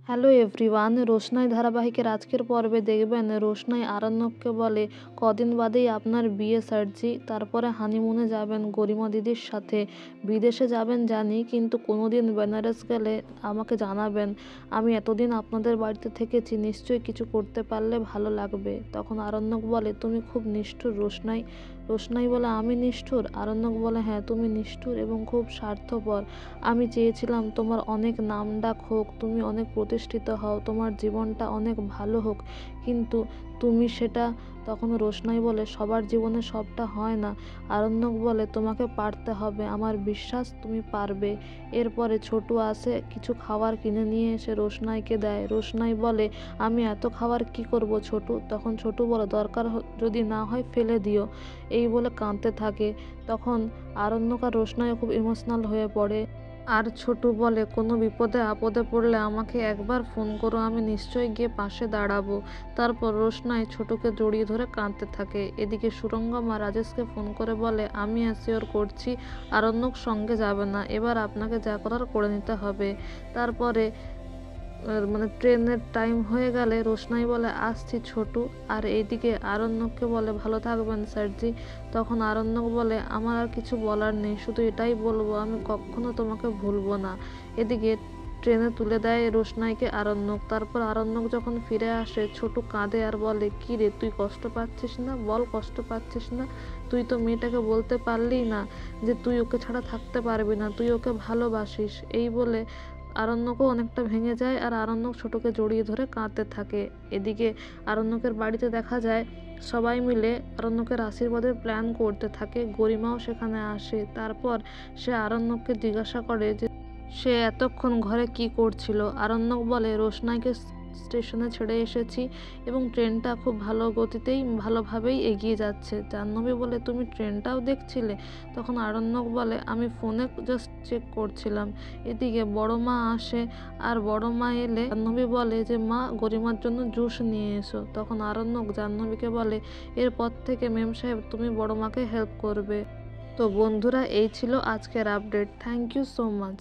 Hello everyone, রোশনাই ধারাবাহিকের আজকের পর্বে দেখবেন রোশনাই আরণ্যককে বলে কদিন বাদেই আপনার বিয়ে স্যারজি, তারপরে হানিমুনে যাবেন গরিমা দিদির সাথে। বিদেশে যাবেন জানি, কিন্তু কোনোদিন বেনারস গেলে আমাকে জানাবেন। আমি এতদিন আপনাদের বাড়িতে থেকেছি, নিশ্চয়ই কিছু করতে পারলে ভালো লাগবে। তখন আরণ্যক বলে তুমি খুব নিষ্ঠুর রোশনাই। রোশনাই বলে আমি নিষ্ঠুর? আরণ্যক বলে হ্যাঁ, তুমি নিষ্ঠুর এবং খুব স্বার্থপর। আমি চেয়েছিলাম তোমার অনেক নামডাক হোক, তুমি অনেক প্রতিষ্ঠিত হও, তোমার জীবনটা অনেক ভালো হোক, কিন্তু তুমি সেটা। তখন রোশনাই বলে সবার জীবনে সবটা হয় না। আরণ্যক বলে তোমাকে পারতে হবে, আমার বিশ্বাস তুমি পারবে। এরপরে ছোটু আসে, কিছু খাবার কিনে নিয়ে এসে রোশনাইকে দেয়। রোশনাই বলে আমি এত খাবার কি করব ছোটু? তখন ছোটু বলে দরকার যদি না হয় ফেলে দিও, এই বলে কাঁদতে থাকে। তখন আরণ্যক আর রোশনাইও খুব ইমোশনাল হয়ে পড়ে। আর ছোটু বলে কোনো বিপদে আপদে পড়লে আমাকে একবার ফোন করো, আমি নিশ্চয়ই গিয়ে পাশে দাঁড়াবো। তারপর রোশনাই ছোটুকে জড়িয়ে ধরে কাঁদতে থাকে। এদিকে সুরঙ্গমা রাজেশকে ফোন করে বলে আমি অ্যাসিওর করছি আরণ্যক সঙ্গে যাবে না, এবার আপনাকে যা করার করে নিতে হবে। তারপরে ট্রেনের টাইম হয়ে গেলে রোশনাই বলে আসছি ছোটু, আর এইদিকে আরণ্যককে বলে ভালো থাকবেন স্যারজি। তখন আরণ্যক বলে আমার আর কিছু বলার নেই, শুধু এটাই বলবো আমি কখনো তোমাকে ভুলবো না। এদিকে ট্রেনে তুলে দেয় রোশনাইকে আরণ্যক। তারপর আরণ্যক যখন ফিরে আসে, ছোটু কাঁদে আর বলে কি রে, তুই কষ্ট পাচ্ছিস না? বল কষ্ট পাচ্ছিস না? তুই তো মেয়েটাকে বলতে পারলি না যে তুই ওকে ছাড়া থাকতে পারবি না, তুই ওকে ভালোবাসিস। এই বলে আরণ্যকও অনেকটা ভেঙে যায়, আর আরণ্যক ছোটকে জড়িয়ে ধরে কাঁদতে থাকে। এদিকে আরণ্যকের বাড়িতে দেখা যায় সবাই মিলে আরণ্যকের আশীর্বাদের প্ল্যান করতে থাকে। গরিমাও সেখানে আসে। তারপর সে আরণ্যককে জিজ্ঞাসা করে যে সে এতক্ষণ ঘরে কি করছিল। আরণ্যক বলে রোশনাইকে স্টেশনে ছেড়ে এসেছি এবং ট্রেনটা খুব ভালো গতিতেই ভালোভাবেই এগিয়ে যাচ্ছে। জাহ্নবী বলে তুমি ট্রেনটাও দেখছিলে? তখন আরণ্যক বলে আমি ফোনে জাস্ট চেক করছিলাম। এদিকে বড় মা আসে, আর বড় মা এলে জাহ্নবী বলে যে মা গরিমার জন্য জুস নিয়ে এসো। তখন আরণ্যক জাহ্নবীকে বলে এরপর থেকে মেম সাহেব তুমি বড় মাকে হেল্প করবে। তো বন্ধুরা, এই ছিল আজকের update. Thank you so much.